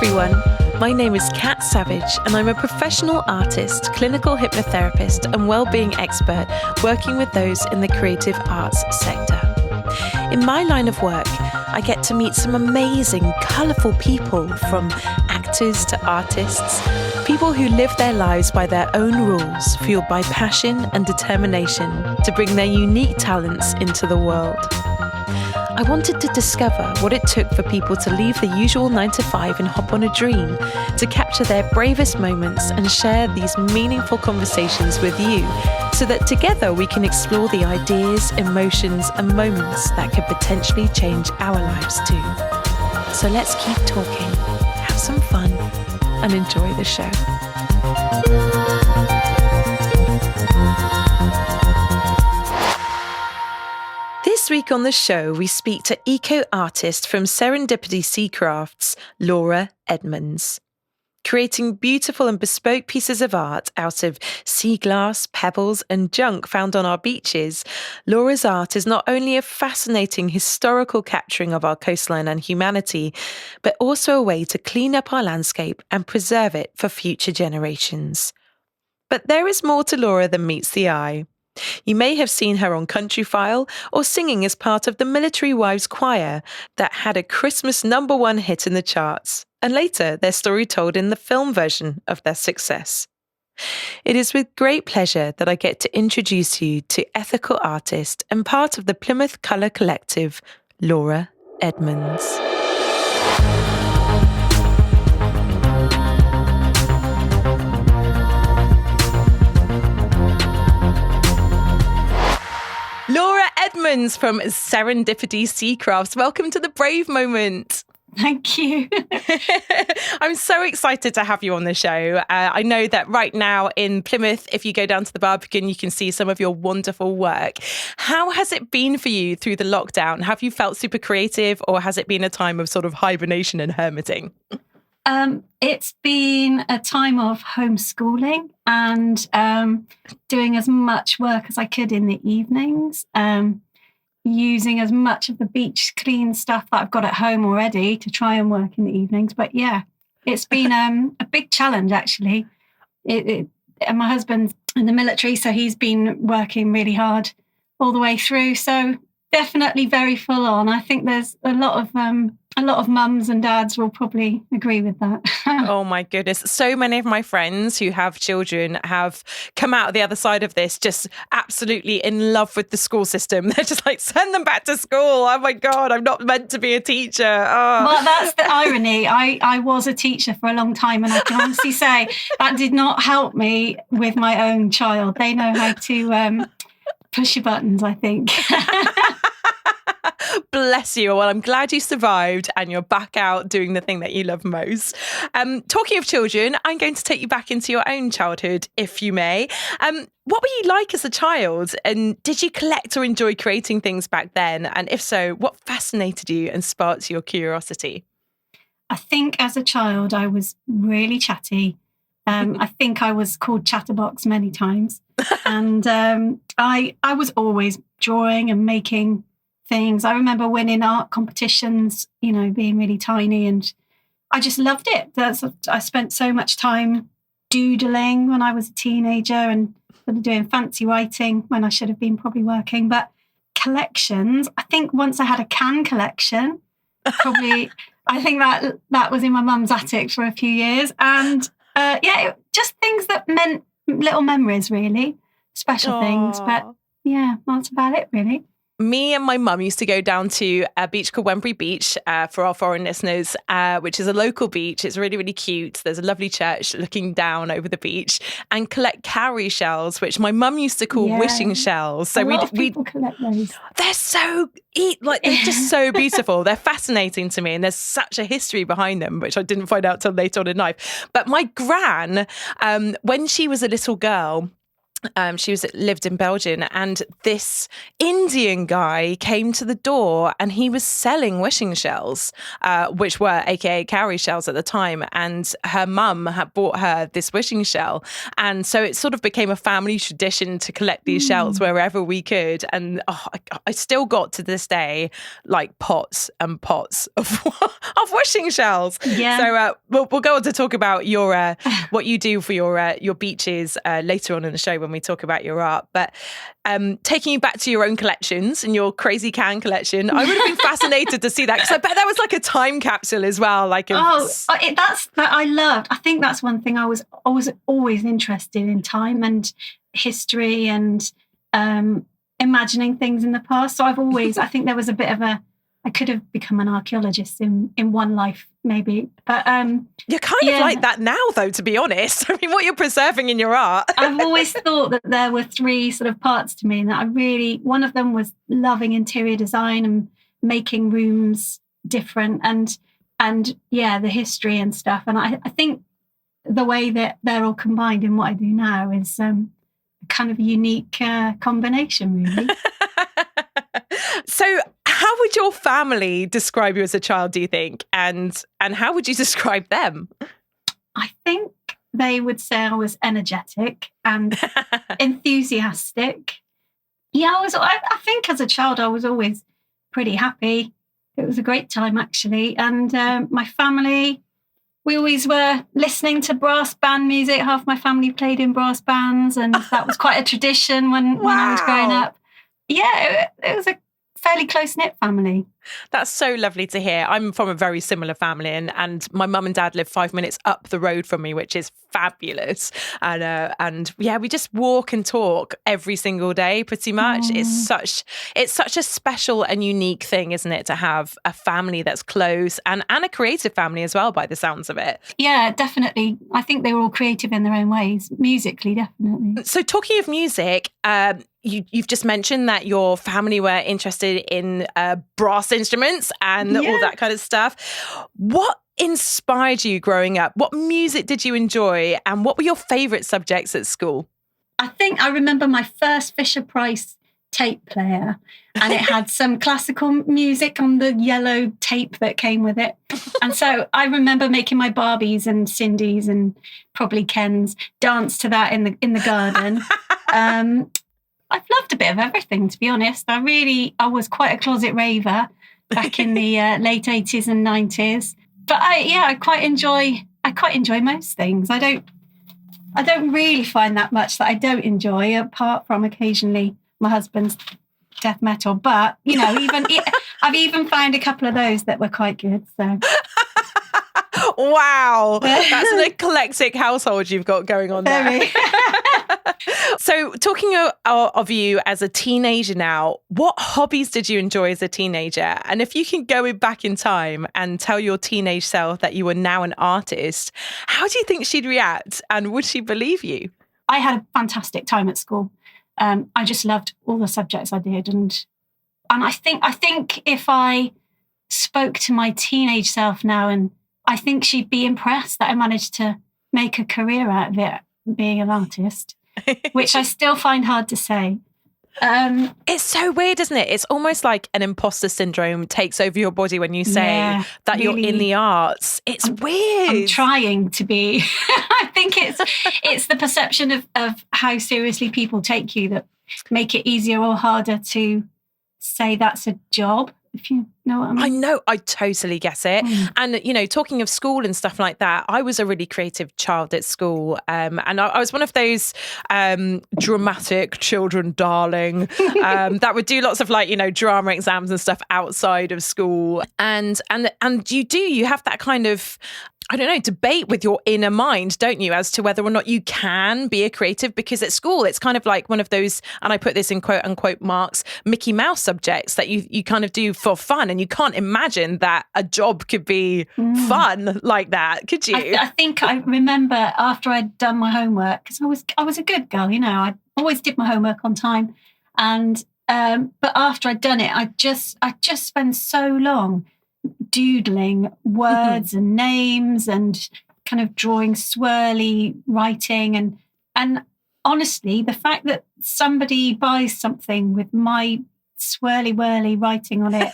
everyone. My name is Kat Savage and I'm a professional artist, clinical hypnotherapist and well-being expert working with those in the creative arts sector. In my line of work, I get to meet some amazing, colourful people, from actors to artists, people who live their lives by their own rules, fueled by passion and determination to bring their unique talents into the world. I wanted to discover what it took for people to leave the usual 9 to 5 and hop on a dream, to capture their bravest moments and share these meaningful conversations with you, so that together we can explore the ideas, emotions and moments that could potentially change our lives too. So let's keep talking, have some fun and enjoy the show. This week on the show, we speak to eco-artist from Serendipity Sea Crafts, Laura Edmunds. Creating beautiful and bespoke pieces of art out of sea glass, pebbles and junk found on our beaches, Laura's art is not only a fascinating historical capturing of our coastline and humanity, but also a way to clean up our landscape and preserve it for future generations. But there is more to Laura than meets the eye. You may have seen her on Countryfile or singing as part of the Military Wives Choir that had a Christmas #1 hit in the charts, and later their story told in the film version of their success. It is with great pleasure that I get to introduce you to ethical artist and part of the Plymouth Colour Collective, Laura Edmunds. Laura Edmunds from Serendipity Sea Crafts. Welcome to the Brave Moment. Thank you. I'm so excited to have you on the show. I know that right now in Plymouth, if you go down to the Barbican, you can see some of your wonderful work. How has it been for you through the lockdown? Have you felt super creative, or has it been a time of sort of hibernation and hermiting? It's been a time of homeschooling and doing as much work as I could in the evenings, using as much of the beach clean stuff that I've got at home already to try and work in the evenings. But yeah, it's been a big challenge, actually. And my husband's in the military, so he's been working really hard all the way through. So definitely very full on. I think there's a lot of mums and dads will probably agree with that. Oh my goodness. So many of my friends who have children have come out the other side of this just absolutely in love with the school system. They're just like, send them back to school. Oh my God, I'm not meant to be a teacher. Oh. Well, that's the irony. I was a teacher for a long time, and I can honestly say that did not help me with my own child. They know how to push your buttons, I think. Bless you. Well, I'm glad you survived and you're back out doing the thing that you love most. Talking of children, I'm going to take you back into your own childhood, if you may. What were you like as a child? And did you collect or enjoy creating things back then? And if so, what fascinated you and sparked your curiosity? I think as a child, I was really chatty. I think I was called Chatterbox many times. And I was always drawing and making things. I remember winning art competitions, being really tiny, and I just loved it. I spent so much time doodling when I was a teenager and sort of doing fancy writing when I should have been probably working. But collections, I think once I had a can collection, probably, I think that was in my mum's attic for a few years. And just things that meant little memories, really, special things. But yeah, that's about it, really. Me and my mum used to go down to a beach called Wembury Beach, for our foreign listeners, which is a local beach. It's really, really cute. There's a lovely church looking down over the beach, and collect cowrie shells, which my mum used to call wishing shells. So we collect those. They're just so beautiful. They're fascinating to me, and there's such a history behind them, which I didn't find out till later on in life. But my gran, when she was a little girl, She lived in Belgium, and this Indian guy came to the door and he was selling wishing shells, which were AKA cowrie shells at the time. And her mum had bought her this wishing shell. And so it sort of became a family tradition to collect these shells wherever we could. And I still got to this day like pots and pots of wishing shells. Yeah. So we'll go on to talk about your what you do for your beaches later on in the show when we talk about your art. But taking you back to your own collections and your crazy can collection, I would have been fascinated to see that, because I bet that was like a time capsule as well. Like I loved. I think that's one thing I was always interested in, time and history and imagining things in the past. So I think there was a bit of I could have become an archaeologist in one life, maybe. But you're kind of like that now, though, to be honest. I mean, what you're preserving in your art. I've always thought that there were three sort of parts to me, and that one of them was loving interior design and making rooms different, and the history and stuff. And I think the way that they're all combined in what I do now is a kind of unique combination, really. So how would your family describe you as a child, do you think? And how would you describe them? I think they would say I was energetic and enthusiastic. Yeah, I think as a child I was always pretty happy. It was a great time, actually. And my family, we always were listening to brass band music. Half my family played in brass bands, and that was quite a tradition when I was growing up. Yeah, it was a fairly close-knit family. That's so lovely to hear. I'm from a very similar family, and my mum and dad live 5 minutes up the road from me, which is fabulous. And yeah, we just walk and talk every single day, pretty much. It's such a special and unique thing, isn't it, to have a family that's close and a creative family as well, by the sounds of it. Yeah, definitely. I think they were all creative in their own ways, musically, definitely. So talking of music, you've just mentioned that your family were interested in brass instruments and all that kind of stuff. What inspired you growing up? What music did you enjoy, and what were your favourite subjects at school? I think I remember my first Fisher-Price tape player, and it had some classical music on the yellow tape that came with it. And so I remember making my Barbies and Cindy's and probably Ken's dance to that in the garden. I've loved a bit of everything, to be honest. I was quite a closet raver back in the late 80s and 90s. But I quite enjoy most things. I don't really find that much that I don't enjoy, apart from occasionally my husband's death metal. But I've even found a couple of those that were quite good. So. Wow, that's an eclectic household you've got going on there. So talking of you as a teenager now, what hobbies did you enjoy as a teenager? And if you can go back in time and tell your teenage self that you were now an artist, how do you think she'd react, and would she believe you? I had a fantastic time at school. I just loved all the subjects I did. And I think if I spoke to my teenage self now, and I think she'd be impressed that I managed to make a career out of it, being an artist, which I still find hard to say. It's so weird, isn't it? It's almost like an imposter syndrome takes over your body when you say that really, you're in the arts. It's weird. I'm trying to be. I think it's the perception of how seriously people take you that make it easier or harder to say that's a job, if you know what I mean. I know, I totally get it. And, talking of school and stuff like that, I was a really creative child at school. And I was one of those dramatic children, darling, that would do lots of drama exams and stuff outside of school. And you have that kind of, I don't know, debate with your inner mind, don't you, as to whether or not you can be a creative, because at school it's kind of like one of those, and I put this in quote unquote marks, Mickey Mouse subjects that you kind of do for fun, and you can't imagine that a job could be fun like that, could you? I think I remember after I'd done my homework, because I was a good girl, I always did my homework on time, and but after I'd done it, I just spent so long doodling words and names and kind of drawing swirly writing, and honestly, the fact that somebody buys something with my swirly whirly writing on it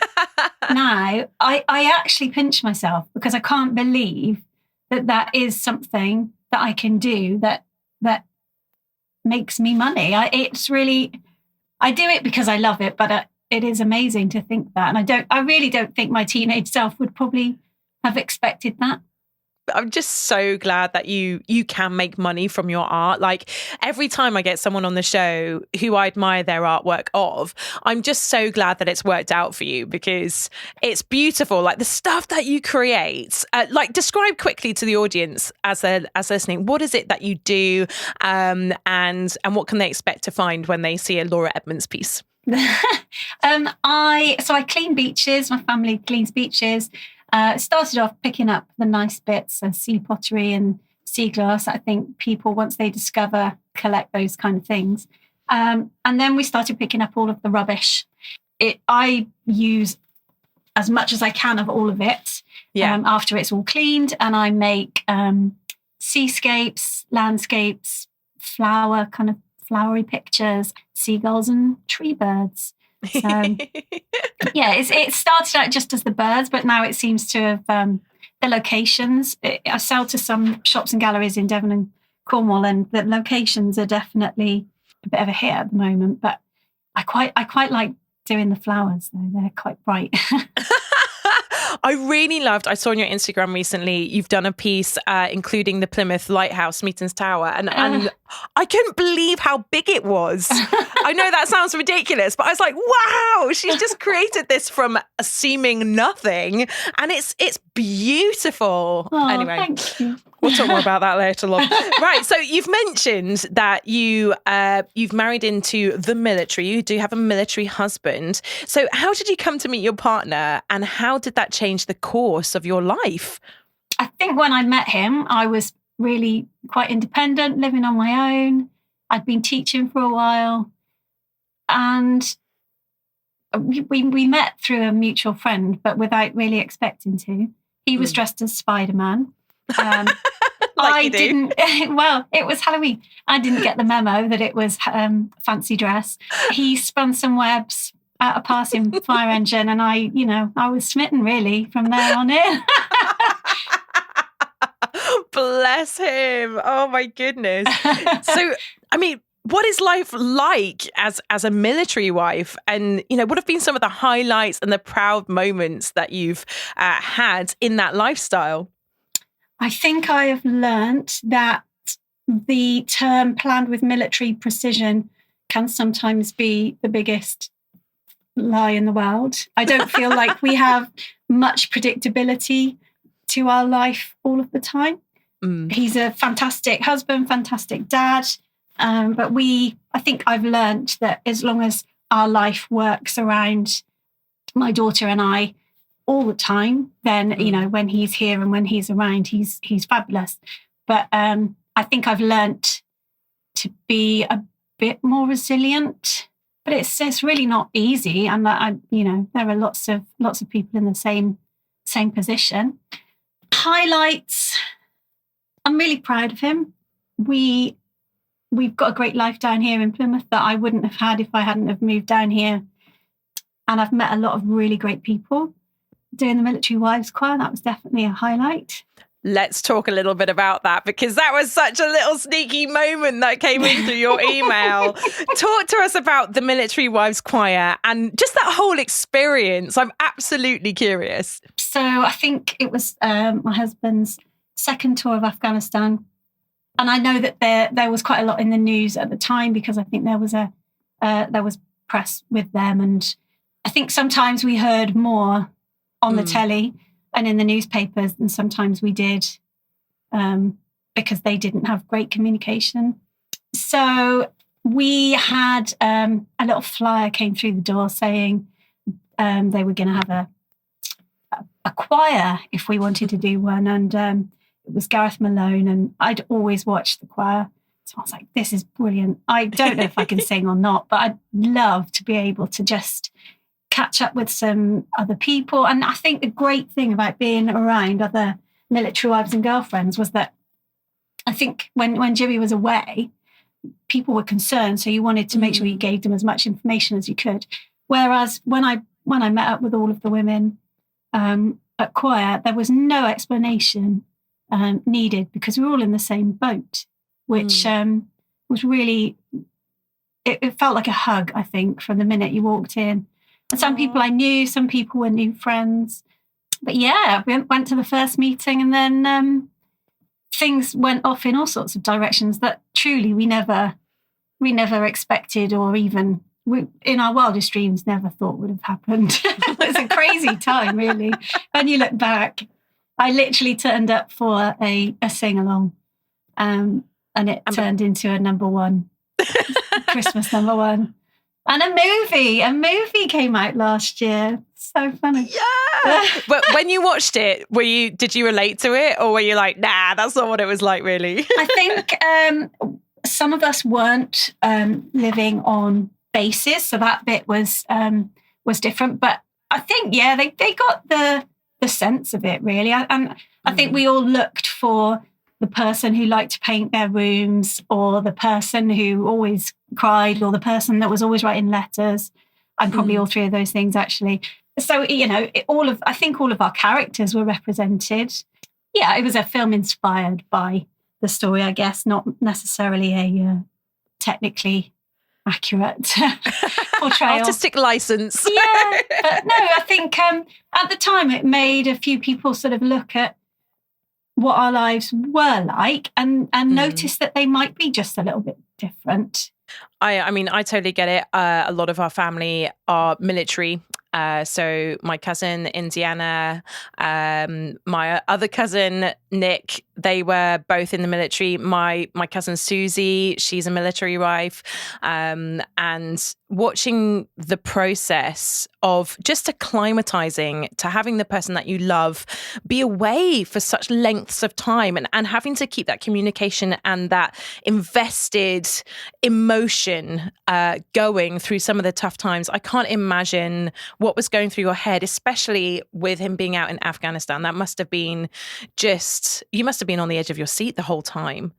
now, I actually pinch myself because I can't believe that is something that I can do that makes me money. I do it because I love it, but it is amazing to think that. And I really don't think my teenage self would probably have expected that. I'm just so glad that you can make money from your art. Like every time I get someone on the show who I admire their artwork of, I'm just so glad that it's worked out for you because it's beautiful. Like the stuff that you create, like describe quickly to the audience as they're listening, what is it that you do and what can they expect to find when they see a Laura Edmunds piece? I clean beaches. My family cleans beaches. Started off picking up the nice bits of sea pottery and sea glass. I think people, once they discover, collect those kind of things. And then we started picking up all of the rubbish. I use as much as I can of all of it after it's all cleaned. And I make seascapes, landscapes, flowery pictures, seagulls and tree birds. So, it started out just as the birds, but now it seems to have the locations. I sell to some shops and galleries in Devon and Cornwall, and the locations are definitely a bit of a hit at the moment. But I quite like doing the flowers, though. They're quite bright. I saw on your Instagram recently, you've done a piece including the Plymouth Lighthouse, Meetings Tower, and I couldn't believe how big it was. I know that sounds ridiculous, but I was like, wow, she's just created this from a seeming nothing, and it's beautiful. Oh, anyway, thank you. We'll talk more about that later on. Right, so you've mentioned that you've married into the military. You do have a military husband. So how did you come to meet your partner, and how did that change the course of your life? I think when I met him, I was really quite independent, living on my own. I'd been teaching for a while, and we met through a mutual friend, but without really expecting to. He was dressed as Spider-Man. I didn't. Well, it was Halloween. I didn't get the memo that it was fancy dress. He spun some webs out a passing fire engine, and I was smitten really from there on in. Bless him. Oh my goodness. So, I mean, what is life like as a military wife? And, what have been some of the highlights and the proud moments that you've had in that lifestyle? I think I have learnt that the term planned with military precision can sometimes be the biggest lie in the world. I don't feel like we have much predictability to our life all of the time. He's a fantastic husband, fantastic dad. But I think I've learnt that as long as our life works around my daughter and I all the time, then, when he's here and when he's around, he's fabulous. But I think I've learnt to be a bit more resilient, but it's really not easy. And there are lots of people in the same position. Highlights. I'm really proud of him. We've got a great life down here in Plymouth that I wouldn't have had if I hadn't have moved down here. And I've met a lot of really great people doing the Military Wives Choir. That was definitely a highlight. Let's talk a little bit about that, because that was such a little sneaky moment that came in through your email. Talk to us about the Military Wives Choir and just that whole experience. I'm absolutely curious. So I think it was my husband's second tour of Afghanistan. And I know that there was quite a lot in the news at the time, because I think there was press with them. And I think sometimes we heard more on the telly and in the newspapers than sometimes we did, because they didn't have great communication. So we had a little flyer came through the door saying they were going to have a choir if we wanted to do one. And it was Gareth Malone, and I'd always watched the choir. So I was like, this is brilliant. I don't know if I can sing or not, but I'd love to be able to just catch up with some other people. And I think the great thing about being around other military wives and girlfriends was that I think when Jimmy was away, people were concerned, so you wanted to make sure you gave them as much information as you could. Whereas when I met up with all of the women at choir, there was no explanation needed, because we were all in the same boat, which was really, it felt like a hug, I think, from the minute you walked in. And some people I knew, some people were new friends. But yeah, we went to the first meeting, and then things went off in all sorts of directions that truly we never expected, or even in our wildest dreams never thought would have happened. It's a crazy time, really. When you look back, I literally turned up for a sing-along, and it turned into a number one, Christmas number one. And a movie came out last year. So funny. Yeah. But when you watched it, did you relate to it, or were you like, nah, that's not what it was like, really? I think some of us weren't living on bases, so that bit was different. But I think, yeah, they got the sense of it, really. And I think we all looked for the person who liked to paint their rooms, or the person who always cried, or the person that was always writing letters. And probably all three of those things, actually. So, you know, I think all of our characters were represented. Yeah, it was a film inspired by the story, I guess, not necessarily a technically accurate portrayal. Artistic license. Yeah, but no, I think at the time it made a few people sort of look at what our lives were like and notice that they might be just a little bit different. I mean, I totally get it. A lot of our family are military. So my cousin Indiana, my other cousin Nick, they were both in the military. My cousin Susie, she's a military wife. And watching the process of just acclimatizing to having the person that you love be away for such lengths of time, and having to keep that communication and that invested emotion going through some of the tough times. I can't imagine what was going through your head, especially with him being out in Afghanistan. That must have been you must have been on the edge of your seat the whole time.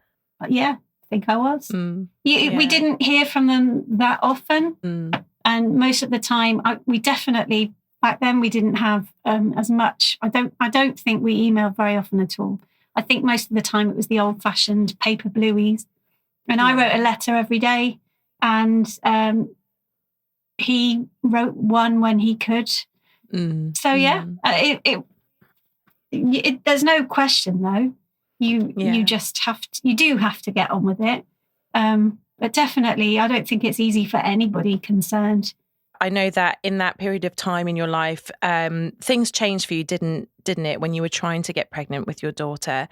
Yeah, I think I was. We didn't hear from them that often. And most of the time, we definitely, back then, we didn't have as much. I don't think we emailed very often at all. I think most of the time it was the old-fashioned paper blueies. And I wrote a letter every day, and he wrote one when he could. So yeah, there's no question though. You just you do have to get on with it. But definitely, I don't think it's easy for anybody concerned. I know that in that period of time in your life, things changed for you, didn't it, when you were trying to get pregnant with your daughter?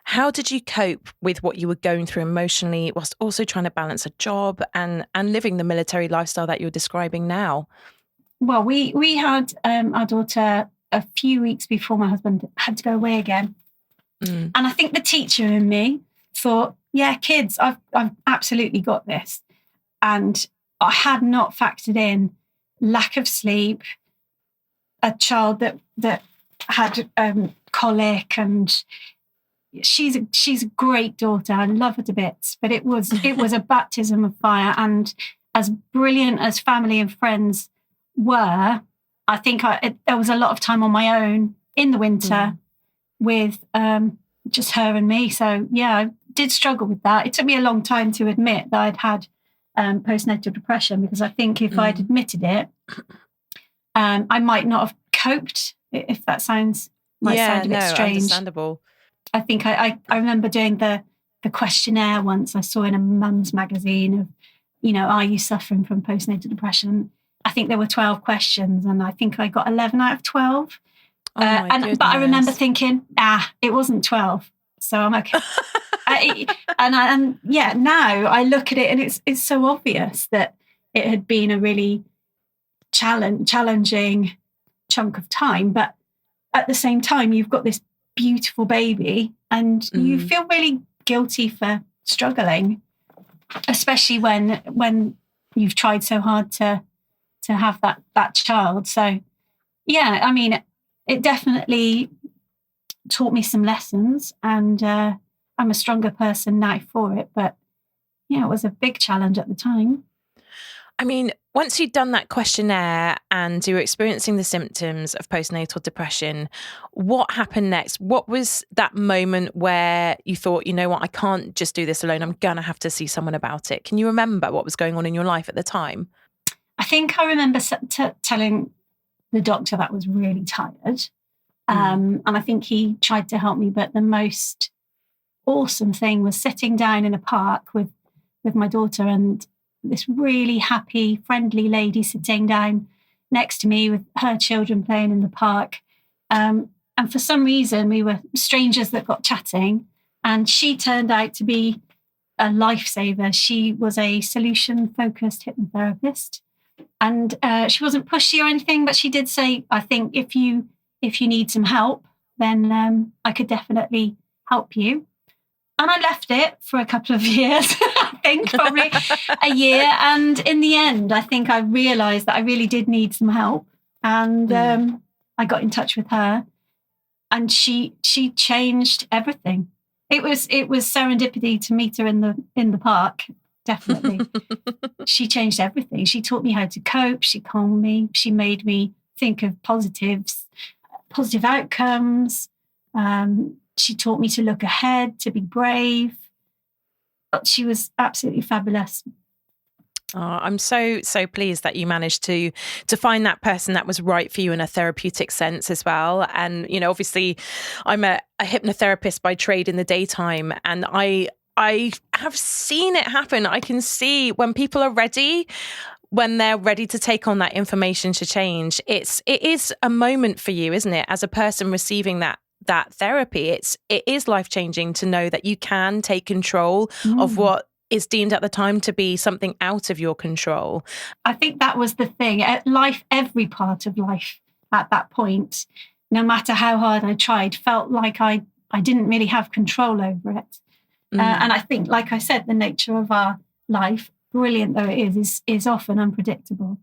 How did you cope with what you were going through emotionally, whilst also trying to balance a job and living the military lifestyle that you're describing now? Well, we had our daughter a few weeks before my husband had to go away again. And I think the teacher in me thought, yeah, kids, I've absolutely got this. And I had not factored in lack of sleep, a child that had colic, and she's a great daughter. I love her to bits, but it was a baptism of fire. And as brilliant as family and friends were, I think there was a lot of time on my own in the winter with just her and me. So yeah, I did struggle with that. It took me a long time to admit that I'd had postnatal depression, because I think if I'd admitted it, I might not have coped, if that sound a bit strange. Understandable. I think I remember doing the questionnaire once I saw in a mum's magazine of, are you suffering from postnatal depression? I think there were 12 questions, and I think I got 11 out of 12. But I remember thinking, it wasn't 12, so I'm okay. Now I look at it, and it's so obvious that it had been a really challenging chunk of time. But at the same time, you've got this beautiful baby, and you feel really guilty for struggling, especially when you've tried so hard to have that child. So yeah, I mean, it definitely taught me some lessons, and I'm a stronger person now for it. But it was a big challenge at the time. I mean, once you'd done that questionnaire and you were experiencing the symptoms of postnatal depression, what happened next? What was that moment where you thought, you know what, I can't just do this alone. I'm going to have to see someone about it. Can you remember what was going on in your life at the time? I think I remember telling the doctor that I was really tired. And I think he tried to help me. But the most awesome thing was sitting down in a park with my daughter, and this really happy, friendly lady sitting down next to me with her children playing in the park. And for some reason, we were strangers that got chatting, and she turned out to be a lifesaver. She was a solution-focused hypnotherapist, and she wasn't pushy or anything, but she did say, I think if you need some help, then I could definitely help you. And I left it for a couple of years, I think probably a year. And in the end, I think I realised that I really did need some help. And I got in touch with her, and she changed everything. It was serendipity to meet her in the park, definitely. She changed everything. She taught me how to cope. She calmed me. She made me think of positive outcomes. She taught me to look ahead, to be brave. But she was absolutely fabulous. Oh, I'm so pleased that you managed to find that person that was right for you in a therapeutic sense as well. And, you know, obviously I'm a hypnotherapist by trade in the daytime, and I have seen it happen. I can see when people are ready, when they're ready to take on that information to change. It is a moment for you, isn't it? As a person receiving that therapy, it is life-changing to know that you can take control of what is deemed at the time to be something out of your control. I think that was the thing. Every part of life at that point, no matter how hard I tried, felt like I didn't really have control over it. And I think, like I said, the nature of our life, brilliant though it is often unpredictable.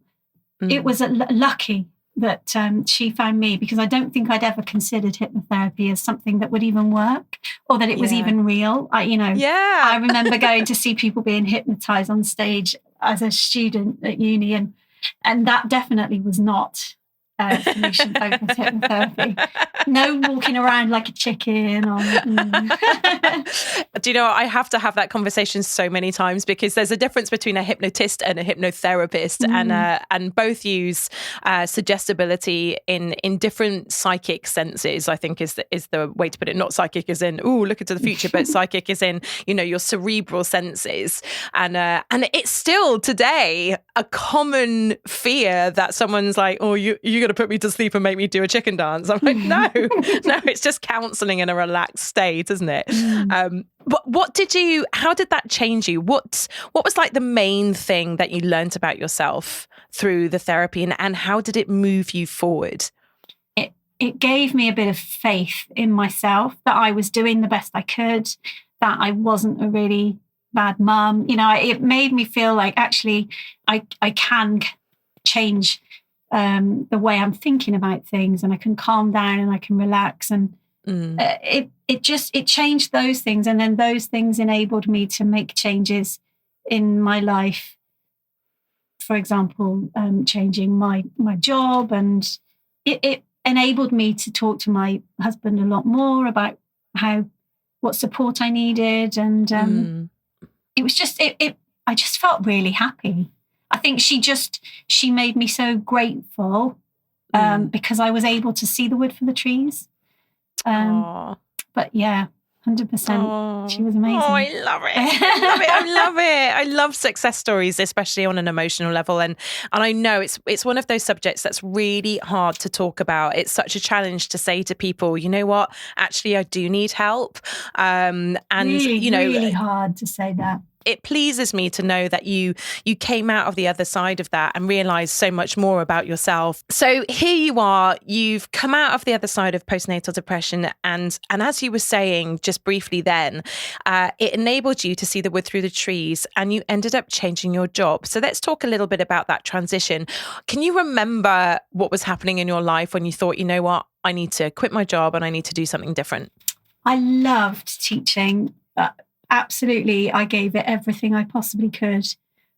It was lucky that she found me, because I don't think I'd ever considered hypnotherapy as something that would even work, or that it was even real. I remember going to see people being hypnotized on stage as a student at uni, and that definitely was not solution-focused hypnotherapy. No walking around like a chicken. Do you know, I have to have that conversation so many times, because there's a difference between a hypnotist and a hypnotherapist, and both use suggestibility in different psychic senses, I think is the way to put it. Not psychic as in, ooh, look into the future, but psychic as in, you know, your cerebral senses. And it's still today a common fear that someone's like, oh, you're going to put me to sleep and make me do a chicken dance. I'm like, no, it's just counselling in a relaxed state, isn't it? But how did that change you? What was like the main thing that you learned about yourself through the therapy, and how did it move you forward? It gave me a bit of faith in myself, that I was doing the best I could, that I wasn't a really bad mum. You know, it made me feel like actually I can change the way I'm thinking about things, and I can calm down and I can relax, and it changed those things, and then those things enabled me to make changes in my life. For example, changing my job, and it enabled me to talk to my husband a lot more about what support I needed, and it was just I just felt really happy. I think she made me so grateful because I was able to see the wood for the trees. But yeah, 100%. She was amazing. Oh, I love it. I love it. I love success stories, especially on an emotional level. And I know it's one of those subjects that's really hard to talk about. It's such a challenge to say to people, you know what, actually, I do need help. And really, you know, really hard to say that. It pleases me to know that you came out of the other side of that and realized so much more about yourself. So here you are, you've come out of the other side of postnatal depression. And as you were saying just briefly then, it enabled you to see the wood through the trees, and you ended up changing your job. So let's talk a little bit about that transition. Can you remember what was happening in your life when you thought, you know what, I need to quit my job and I need to do something different? I loved teaching. absolutely, I gave it everything I possibly could.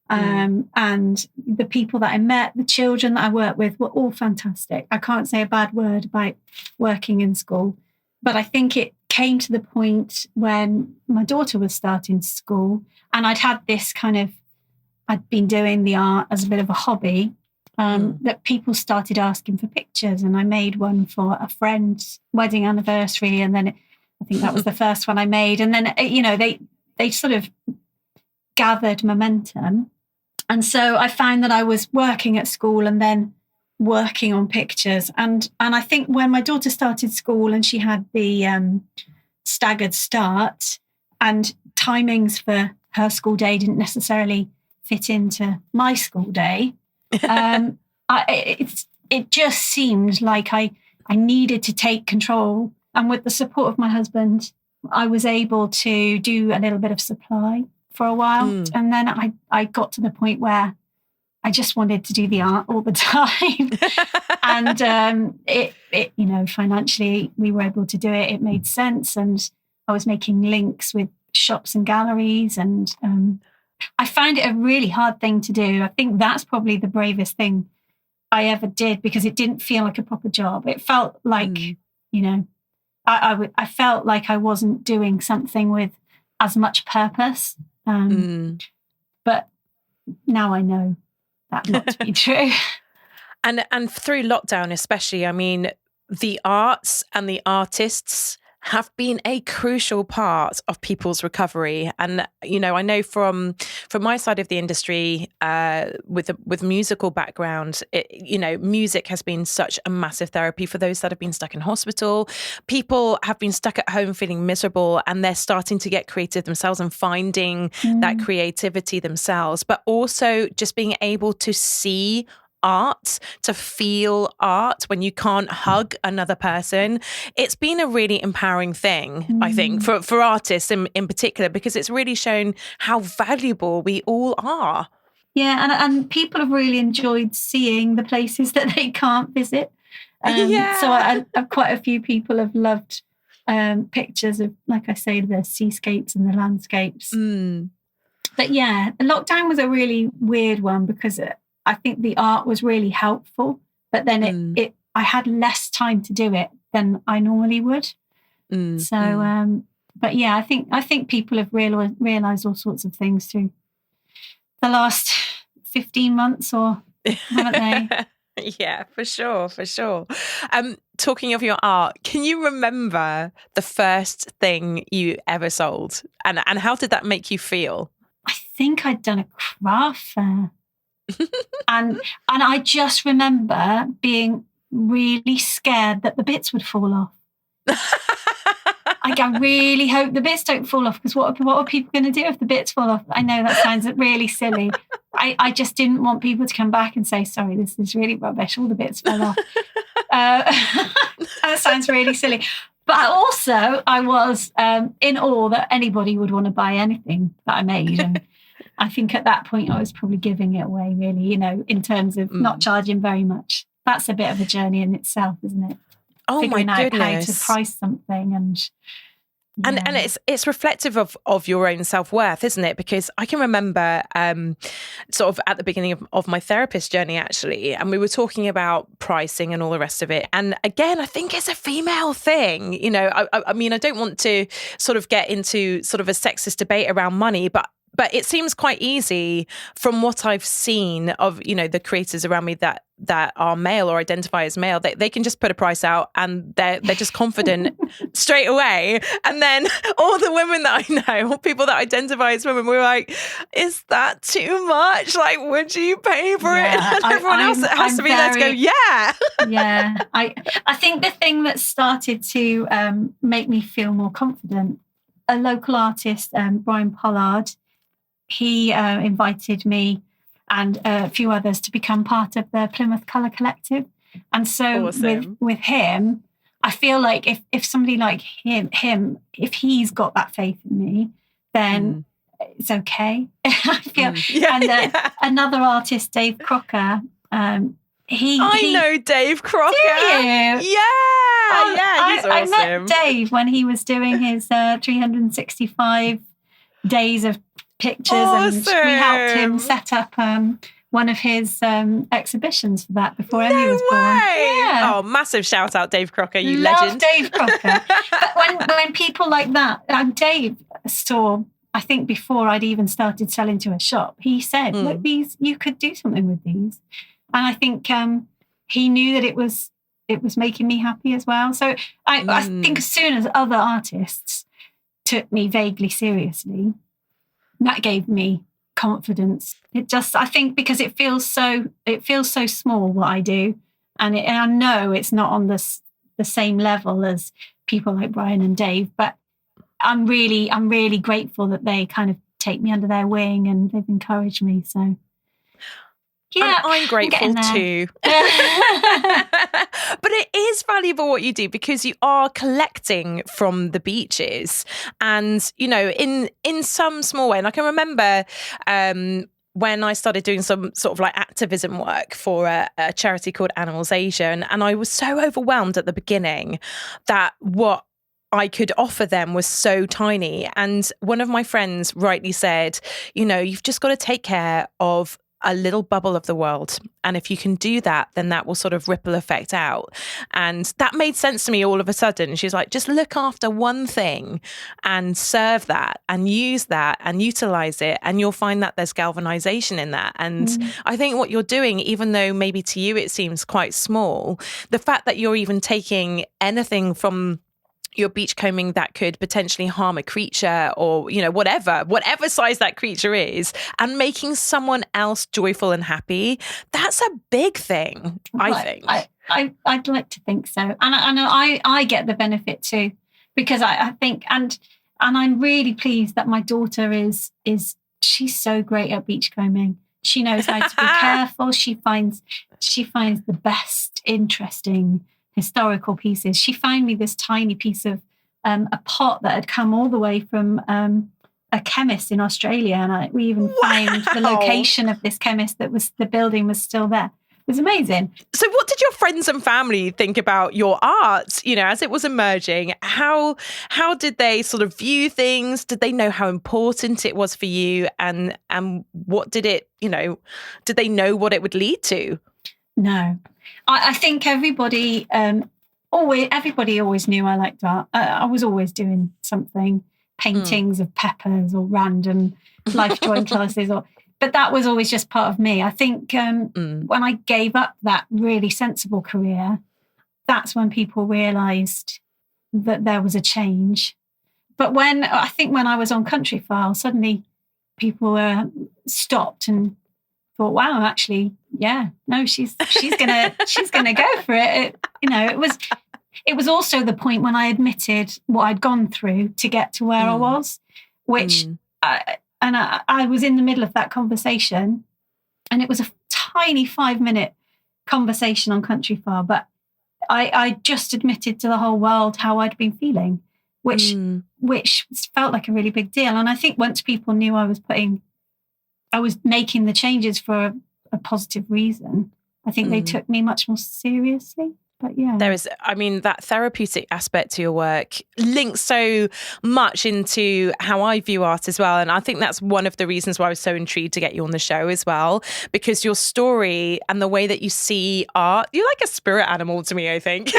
And the people that I met, the children that I worked with were all fantastic. I can't say a bad word about working in school. But I think it came to the point when my daughter was starting school, and I'd been doing the art as a bit of a hobby, that people started asking for pictures. And I made one for a friend's wedding anniversary. And then I think that was the first one I made. And then, they sort of gathered momentum. And so I found that I was working at school and then working on pictures. And I think when my daughter started school and she had the staggered start, and timings for her school day didn't necessarily fit into my school day, it just seemed like I needed to take control. And with the support of my husband, I was able to do a little bit of supply for a while. And then I got to the point where I just wanted to do the art all the time. And financially we were able to do it. It made sense. And I was making links with shops and galleries. And I find it a really hard thing to do. I think that's probably the bravest thing I ever did, because it didn't feel like a proper job. It felt like, I felt like I wasn't doing something with as much purpose. But now I know that not to be true. And through lockdown especially, I mean, the arts and the artists have been a crucial part of people's recovery. And, I know from my side of the industry, with musical background, music has been such a massive therapy for those that have been stuck in hospital. People have been stuck at home feeling miserable, and they're starting to get creative themselves and finding that creativity themselves, but also just being able to see art, to feel art when you can't hug another person. It's been a really empowering thing, I think, for artists in particular, because it's really shown how valuable we all are. Yeah, and people have really enjoyed seeing the places that they can't visit. So quite a few people have loved pictures of, like I say, the seascapes and the landscapes. But yeah, the lockdown was a really weird one, because I think the art was really helpful, but then I had less time to do it than I normally would. But yeah, I think people have realized all sorts of things through the last 15 months, or haven't they? Yeah, for sure. Talking of your art, can you remember the first thing you ever sold, and how did that make you feel? I think I'd done a craft fair. and I just remember being really scared that the bits would fall off. I really hope the bits don't fall off, because what are people going to do if the bits fall off? I know that sounds really silly. I just didn't want people to come back and say, sorry, this is really rubbish, all the bits fell off. That sounds really silly. But also I was in awe that anybody would want to buy anything that I made. And I think at that point I was probably giving it away, really, in terms of not charging very much. That's a bit of a journey in itself, isn't it? Oh, figuring my out goodness. how to price something and it's reflective of your own self-worth, isn't it? Because I can remember sort of at the beginning of my therapist journey, actually, and we were talking about pricing and all the rest of it. And again, I think it's a female thing. I mean, I don't want to sort of get into sort of a sexist debate around money, but it seems quite easy from what I've seen of, the creators around me that are male or identify as male. They can just put a price out and they're just confident straight away. And then all the women that I know, people that identify as women, we're like, is that too much? Like, would you pay for it? And everyone else has to be there to go, yeah. Yeah. I think the thing that started to make me feel more confident, a local artist, Brian Pollard, he invited me and a few others to become part of the Plymouth Colour Collective. And so awesome. with him, I feel like if somebody like him, if he's got that faith in me, then it's okay. I feel. Another artist, Dave Crocker, I know Dave Crocker. Do you? Yeah, he's awesome. I met Dave when he was doing his 365 days of pictures. Awesome. And we helped him set up one of his exhibitions for that before Emmy was born. Yeah. Oh, massive shout out, Dave Crocker, you Love legend. Dave Crocker. But when people like that, Dave saw, I think before I'd even started selling to a shop, he said, look, these, you could do something with these. And I think he knew that it was making me happy as well. So I think as soon as other artists took me vaguely seriously, that gave me confidence. I think because it feels so small what I do, and I know it's not on the same level as people like Brian and Dave, but I'm really grateful that they kind of take me under their wing and they've encouraged me. So yeah, I'm grateful too. But it is valuable what you do, because you are collecting from the beaches, and in some small way. And I can remember when I started doing some sort of like activism work for a charity called Animals Asia, and I was so overwhelmed at the beginning that what I could offer them was so tiny. And one of my friends rightly said, you've just got to take care of a little bubble of the world. And if you can do that, then that will sort of ripple effect out. And that made sense to me all of a sudden. She's like, just look after one thing and serve that and use that and utilize it. And you'll find that there's galvanization in that. And I think what you're doing, even though maybe to you it seems quite small, the fact that you're even taking anything from your beachcombing that could potentially harm a creature, or whatever size that creature is, and making someone else joyful and happy, that's a big thing. I think I'd like to think so, and I get the benefit too, because I think and I'm really pleased that my daughter is she's so great at beachcombing. She knows how to be careful. She finds the best interesting historical pieces. She found me this tiny piece of a pot that had come all the way from a chemist in Australia, and we even found the location of this chemist the building was still there. It was amazing. So what did your friends and family think about your art, as it was emerging? How did they sort of view things? Did they know how important it was for you? And what did it, did they know what it would lead to? No. I think everybody always knew I liked art. I was always doing something, paintings of peppers or random life drawing classes, but that was always just part of me. I think when I gave up that really sensible career, that's when people realised that there was a change. But when I was on Country File, suddenly people stopped and thought, wow, actually, yeah, no, she's gonna go for it. It was also the point when I admitted what I'd gone through to get to where I was, which I was in the middle of that conversation, and it was a tiny 5-minute conversation on Country File, but I just admitted to the whole world how I'd been feeling, which felt like a really big deal. And I think once people knew I was making the changes for a positive reason, I think they took me much more seriously. But yeah. There is, that therapeutic aspect to your work links so much into how I view art as well. And I think that's one of the reasons why I was so intrigued to get you on the show as well, because your story and the way that you see art, you're like a spirit animal to me, I think.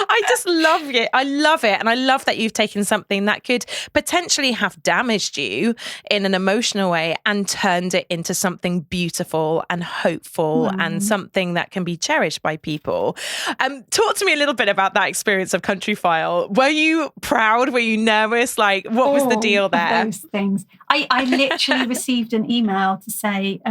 I just love it. I love it. And I love that you've taken something that could potentially have damaged you in an emotional way and turned it into something beautiful and hopeful and something that can be cherished by people. Talk to me a little bit about that experience of Country File. Were you proud? Were you nervous? Like, what was the deal there? Those things. I literally received an email to say,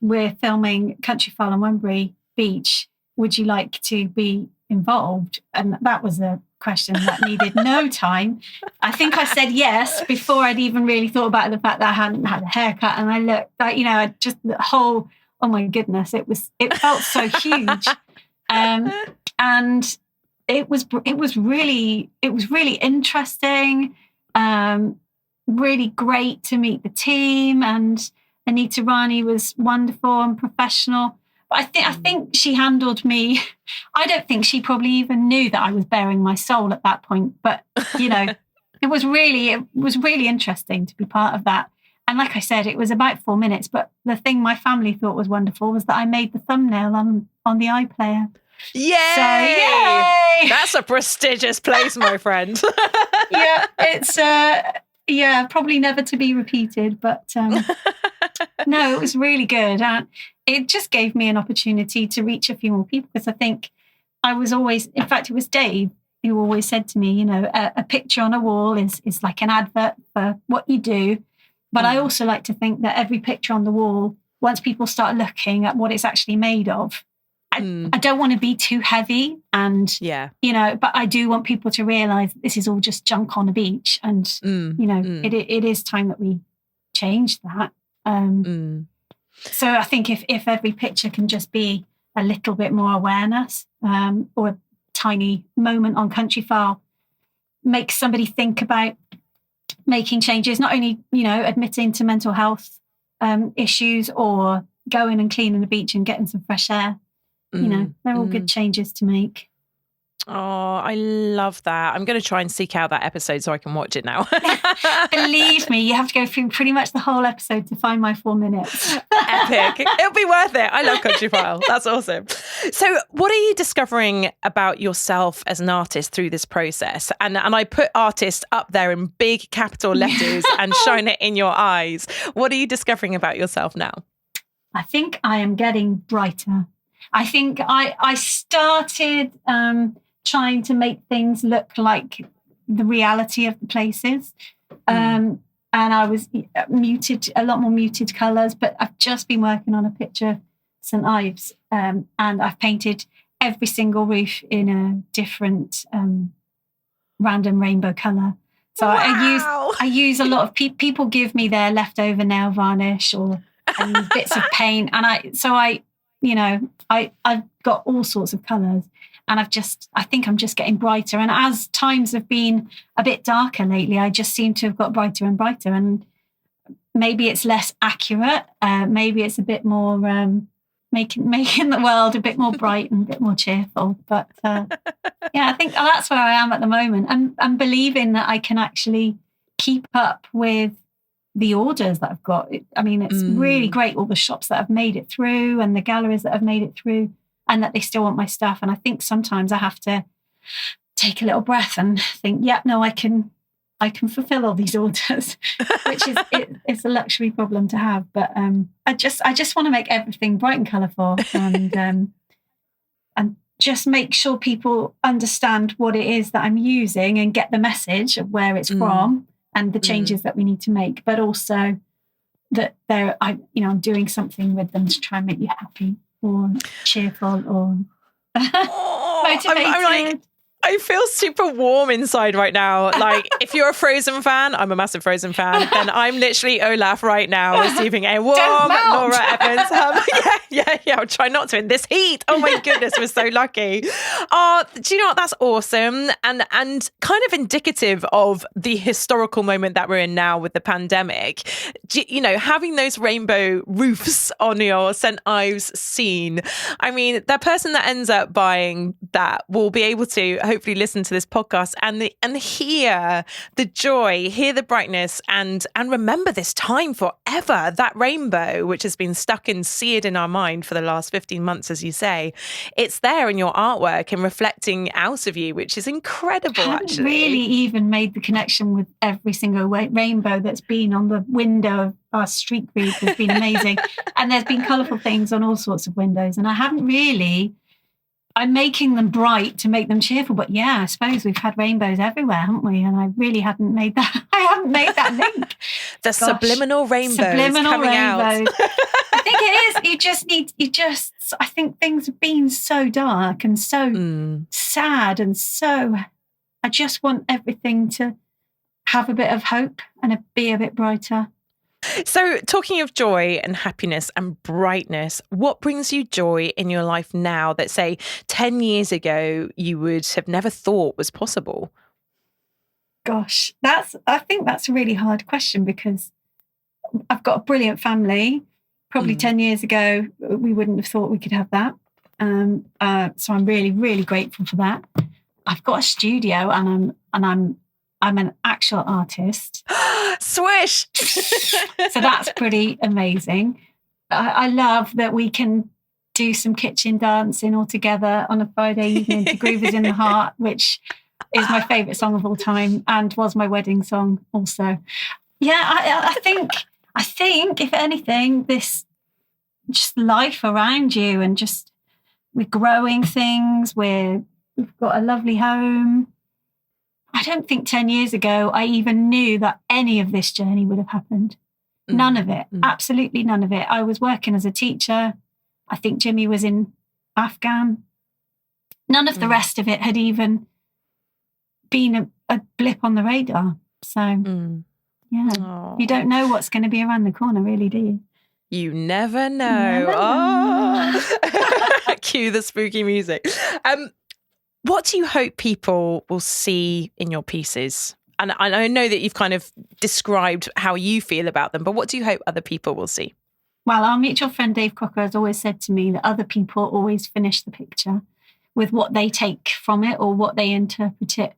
we're filming Country File on Wembury Beach. Would you like to be involved? And that was a question that needed no time. I think I said yes before I'd even really thought about the fact that I hadn't had a haircut, and I looked like, just the whole, oh my goodness, it felt so huge. And it was really interesting, really great to meet the team, and Anita Rani was wonderful and professional. But I think she handled me. I don't think she probably even knew that I was bearing my soul at that point. But, it was really interesting to be part of that. And like I said, it was about 4 minutes. But the thing my family thought was wonderful was that I made the thumbnail on the iPlayer. Yay! So, yay! That's a prestigious place, my friend. Yeah, it's probably never to be repeated. But no, it was really good. And it just gave me an opportunity to reach a few more people, because I think I was always, in fact, it was Dave who always said to me, you know, a picture on a wall is like an advert for what you do. But I also like to think that every picture on the wall, once people start looking at what it's actually made of, I don't want to be too heavy. And, you know, but I do want people to realise this is all just junk on a beach. And, you know, it is time that we change that. So I think if every picture can just be a little bit more awareness, or a tiny moment on Country File, make somebody think about making changes, not only, you know, admitting to mental health issues, or going and cleaning the beach and getting some fresh air. You know, they're all good changes to make. Oh, I love that. I'm going to try and seek out that episode so I can watch it now. Believe me, you have to go through pretty much the whole episode to find my 4 minutes. Epic. It'll be worth it. I love Country File. That's awesome. So what are you discovering about yourself as an artist through this process? And I put artist up there in big capital letters and shine it in your eyes. What are you discovering about yourself now? I think I am getting brighter. I think I started trying to make things look like the reality of the places. And I was a lot more muted colours, but I've just been working on a picture of St. Ives, and I've painted every single roof in a different random rainbow colour. So wow. I use a lot of people give me their leftover nail varnish or bits of paint, and I've got all sorts of colours, and I think I'm just getting brighter. And as times have been a bit darker lately, I just seem to have got brighter and brighter. And maybe it's less accurate. Maybe it's a bit more making the world a bit more bright and a bit more cheerful. But I think that's where I am at the moment. I'm believing that I can actually keep up with the orders that I've got. I mean, it's really great, all the shops that have made it through and the galleries that have made it through, and that they still want my stuff. And I think sometimes I have to take a little breath and think, no, I can fulfill all these orders, which is it's a luxury problem to have. But I just want to make everything bright and colourful, and just make sure people understand what it is that I'm using and get the message of where it's from and the changes that we need to make, but also that I'm doing something with them to try and make you happy or cheerful or motivated. I feel super warm inside right now. Like, if you're a Frozen fan, I'm a massive Frozen fan, then I'm literally Olaf right now, receiving a warm Laura Edmunds hug. Yeah. I'll try not to in this heat. Oh my goodness, we're so lucky. Oh, do you know what? That's awesome. And kind of indicative of the historical moment that we're in now with the pandemic. You know, having those rainbow roofs on your St. Ives scene. I mean, the person that ends up buying that will be able to hopefully listen to this podcast and hear the joy, hear the brightness, and remember this time forever. That rainbow, which has been stuck and seared in our mind for the last 15 months, as you say, it's there in your artwork and reflecting out of you, which is incredible. I haven't really even made the connection with every single rainbow that's been on the window of our street group. Has been amazing, and there's been colourful things on all sorts of windows, and I haven't really. I'm making them bright to make them cheerful, but I suppose we've had rainbows everywhere, haven't we? And I really hadn't made that. I haven't made that link. Subliminal rainbows coming out. I think it is. I think things have been so dark and so sad, and so I just want everything to have a bit of hope and be a bit brighter. So, talking of joy and happiness and brightness, what brings you joy in your life now that, say, 10 years ago you would have never thought was possible? Gosh, I think that's a really hard question, because I've got a brilliant family. Probably 10 years ago, we wouldn't have thought we could have that. So I'm really, really grateful for that. I've got a studio, and I'm I'm an actual artist. Swish! So that's pretty amazing. I love that we can do some kitchen dancing all together on a Friday evening to Groove Is in the Heart, which is my favourite song of all time and was my wedding song also. Yeah, I think if anything, this just life around you and just we're growing things, we've got a lovely home. I don't think 10 years ago I even knew that any of this journey would have happened. None of it. Absolutely none of it. I was working as a teacher. I think Jimmy was in Afghan. None of the rest of it had even been a blip on the radar. So, yeah. Aww. You don't know what's going to be around the corner, really, do you? You never know. Oh. Cue the spooky music. What do you hope people will see in your pieces? And I know that you've kind of described how you feel about them, but what do you hope other people will see? Well, our mutual friend Dave Crocker has always said to me that other people always finish the picture with what they take from it or what they interpret it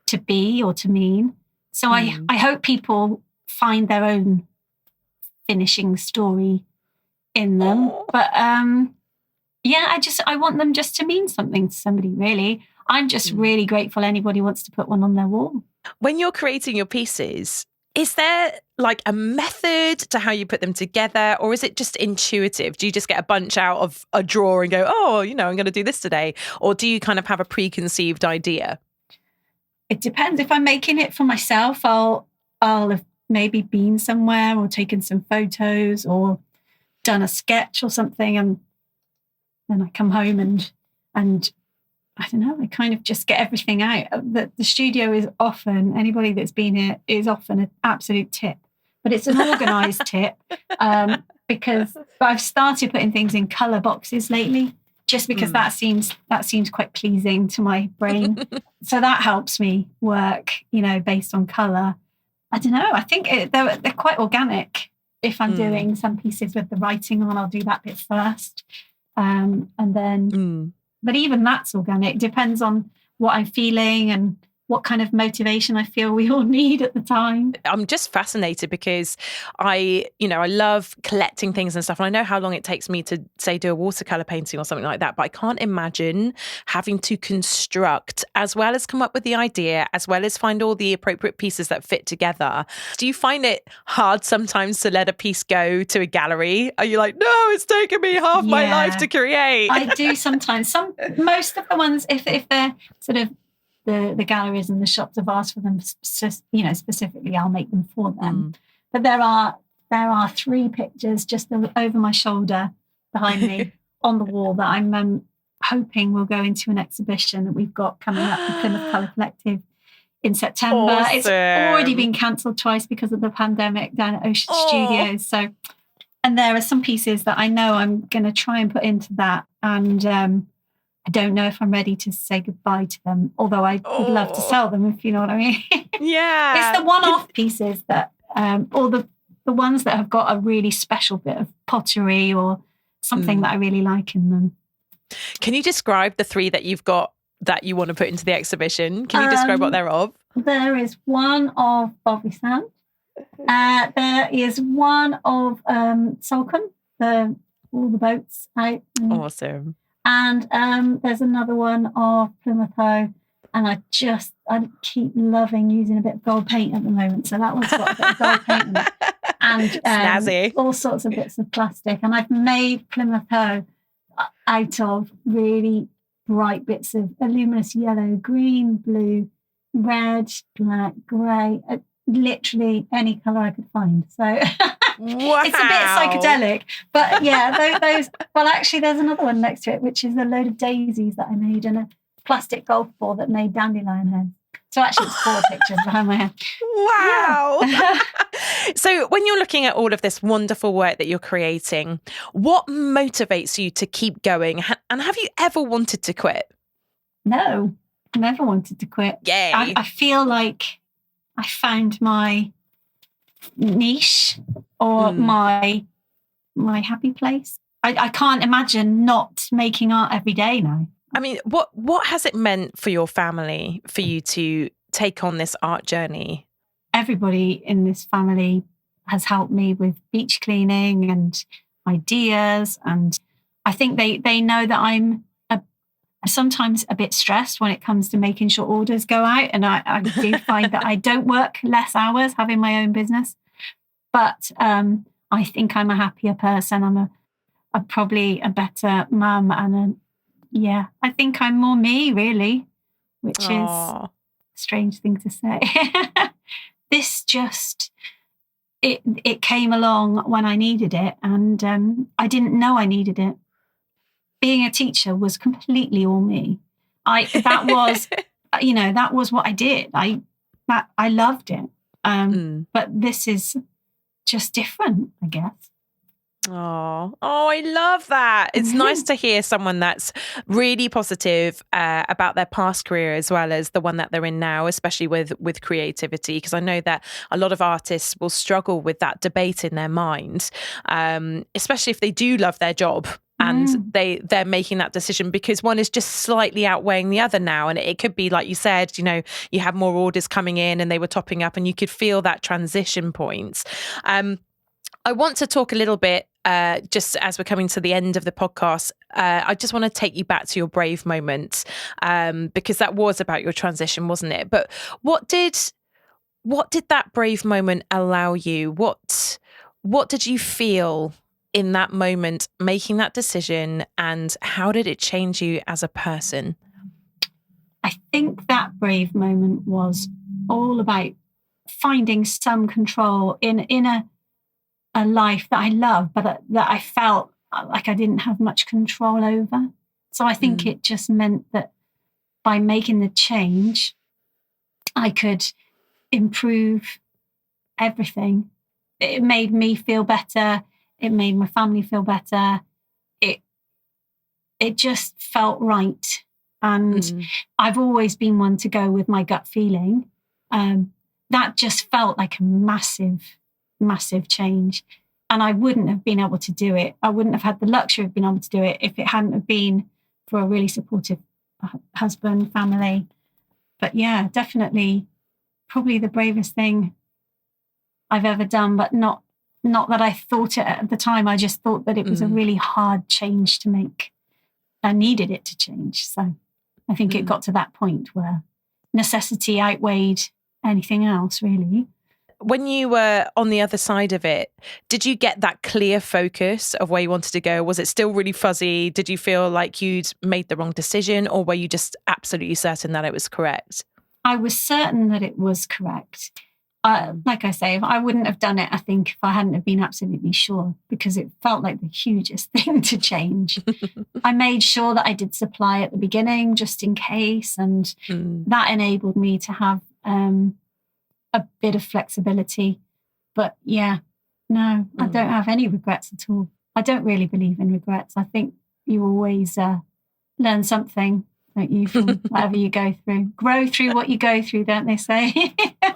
to be or to mean. So I hope people find their own finishing story in them. But yeah, I want them just to mean something to somebody, really. I'm just really grateful anybody wants to put one on their wall. When you're creating your pieces, is there like a method to how you put them together, or is it just intuitive? Do you just get a bunch out of a drawer and go, oh, I'm going to do this today? Or do you kind of have a preconceived idea? It depends. If I'm making it for myself, I'll have maybe been somewhere or taken some photos or done a sketch or something, and then I come home and I don't know, I kind of just get everything out. The studio is often, anybody that's been here is often an absolute tip, but it's an organised tip because I've started putting things in colour boxes lately, just because that seems quite pleasing to my brain. So that helps me work, based on colour. I don't know. I think they're quite organic. If I'm doing some pieces with the writing on, I'll do that bit first. And then, but even that's organic. Depends on what I'm feeling and what kind of motivation I feel we all need at the time. I'm just fascinated because I love collecting things and stuff. And I know how long it takes me to, say, do a watercolor painting or something like that. But I can't imagine having to construct as well as come up with the idea, as well as find all the appropriate pieces that fit together. Do you find it hard sometimes to let a piece go to a gallery? Are you like, no, it's taken me half my life to create? I do sometimes. Most of the ones, if they're sort of the galleries and the shops have asked for them, specifically, I'll make them for them. But there are 3 pictures just over my shoulder behind me on the wall that I'm hoping will go into an exhibition that we've got coming up with Plymouth Colour Collective in September. Awesome. It's already been cancelled twice because of the pandemic down at Ocean Studios. So, and there are some pieces that I know I'm going to try and put into that, and I don't know if I'm ready to say goodbye to them, although I would love to sell them, if you know what I mean. Yeah. It's the one-off pieces that, or the ones that have got a really special bit of pottery or something that I really like in them. Can you describe the 3 that you've got that you want to put into the exhibition? Can you describe what they're of? There is one of Bobby Sand. There is one of Salcombe, all the boats out. Awesome. And there's another one of Plymouth Hoe. And I keep loving using a bit of gold paint at the moment. So that one's got a bit of gold paint in it. And snazzy. All sorts of bits of plastic. And I've made Plymouth Hoe out of really bright bits of luminous yellow, green, blue, red, black, grey, literally any colour I could find. So wow. It's a bit psychedelic. But yeah, those, well, actually there's another one next to it, which is a load of daisies that I made and a plastic golf ball that made dandelion heads. So actually it's 4 pictures behind my head. Wow. Yeah. So when you're looking at all of this wonderful work that you're creating, what motivates you to keep going? And have you ever wanted to quit? No, never wanted to quit. Yay. I feel like I found my niche or my happy place. I can't imagine not making art every day now. I mean, what has it meant for your family for you to take on this art journey? Everybody in this family has helped me with beach cleaning and ideas. And I think they know that I'm sometimes a bit stressed when it comes to making sure orders go out. And I do find that I don't work less hours having my own business. But I think I'm a happier person. I'm probably a better mum. And I think I'm more me, really, which is a strange thing to say. This just, it came along when I needed it. And I didn't know I needed it. Being a teacher was completely all me. That was what I did. I loved it. But this is just different, I guess. Oh, I love that. It's nice to hear someone that's really positive about their past career as well as the one that they're in now, especially with creativity, because I know that a lot of artists will struggle with that debate in their mind, especially if they do love their job. And they're making that decision because one is just slightly outweighing the other now. And it could be, like you said, you have more orders coming in and they were topping up and you could feel that transition point. I want to talk a little bit, just as we're coming to the end of the podcast, I just want to take you back to your brave moment, because that was about your transition, wasn't it? But what did that brave moment allow you? What did you feel in that moment, making that decision, and how did it change you as a person? I think that brave moment was all about finding some control in a life that I love, but that I felt like I didn't have much control over. So I think it just meant that by making the change, I could improve everything. It made me feel better. It made my family feel better. It just felt right. And I've always been one to go with my gut feeling. That just felt like a massive, massive change. And I wouldn't have been able to do it. I wouldn't have had the luxury of being able to do it if it hadn't have been for a really supportive husband, family. But yeah, definitely probably the bravest thing I've ever done, but not that I thought it at the time. I just thought that it was a really hard change to make. I needed it to change. So I think it got to that point where necessity outweighed anything else, really. When you were on the other side of it, did you get that clear focus of where you wanted to go? Was it still really fuzzy? Did you feel like you'd made the wrong decision, or were you just absolutely certain that it was correct? I was certain that it was correct. Like I say, I wouldn't have done it, I think, if I hadn't have been absolutely sure, because it felt like the hugest thing to change. I made sure that I did supply at the beginning, just in case, and that enabled me to have a bit of flexibility. But yeah, no, I don't have any regrets at all. I don't really believe in regrets. I think you always learn something, don't you, from whatever you go through. Grow through what you go through, don't they say?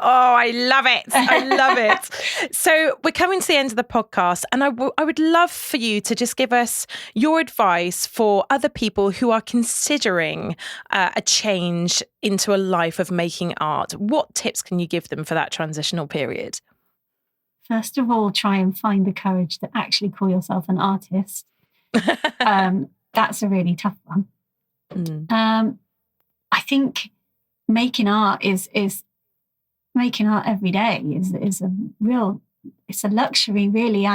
Oh, I love it. I love it. So we're coming to the end of the podcast, and I would love for you to just give us your advice for other people who are considering a change into a life of making art. What tips can you give them for that transitional period? First of all, try and find the courage to actually call yourself an artist. That's a really tough one. I think making art is making art every day is it's a luxury, really,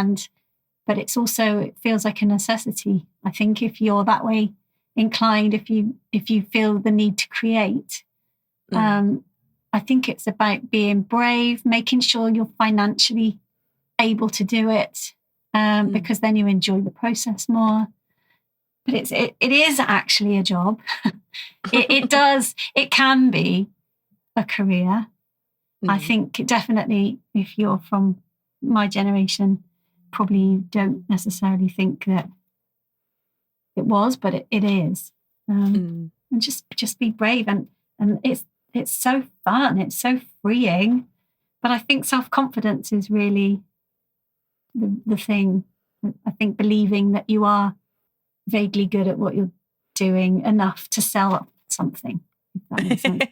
but it's also, it feels like a necessity. I think if you're that way inclined, if you feel the need to create, I think it's about being brave, making sure you're financially able to do it, because then you enjoy the process more. But it is actually a job. It can be a career. I think definitely if you're from my generation, probably don't necessarily think that it was, but it is. And just be brave, and it's so fun. It's so freeing. But I think self-confidence is really the thing. I think believing that you are vaguely good at what you're doing enough to sell something, If that makes sense.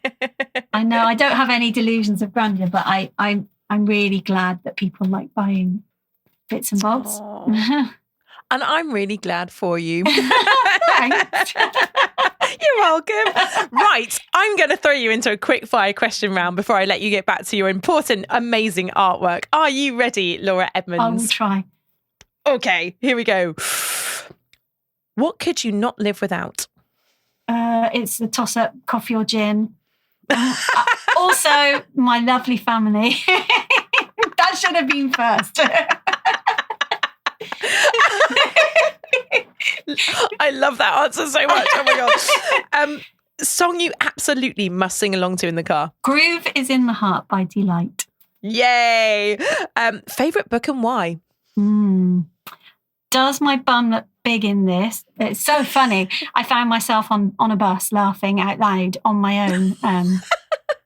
I know I don't have any delusions of grandeur, but I'm really glad that people like buying bits and bobs. And I'm really glad for you. Thanks. You're welcome. Right, I'm going to throw you into a quick fire question round before I let you get back to your important, amazing artwork. Are you ready, Laura Edmunds? I will try. Okay, here we go. What could you not live without? It's the toss-up, coffee or gin. Also, my lovely family. That should have been first. I love that answer so much. Oh my God. Song you absolutely must sing along to in the car. Groove is in the Heart by Delight. Yay. Favourite book and why? Does my bum look big in this? It's so funny. I found myself on a bus laughing out loud on my own.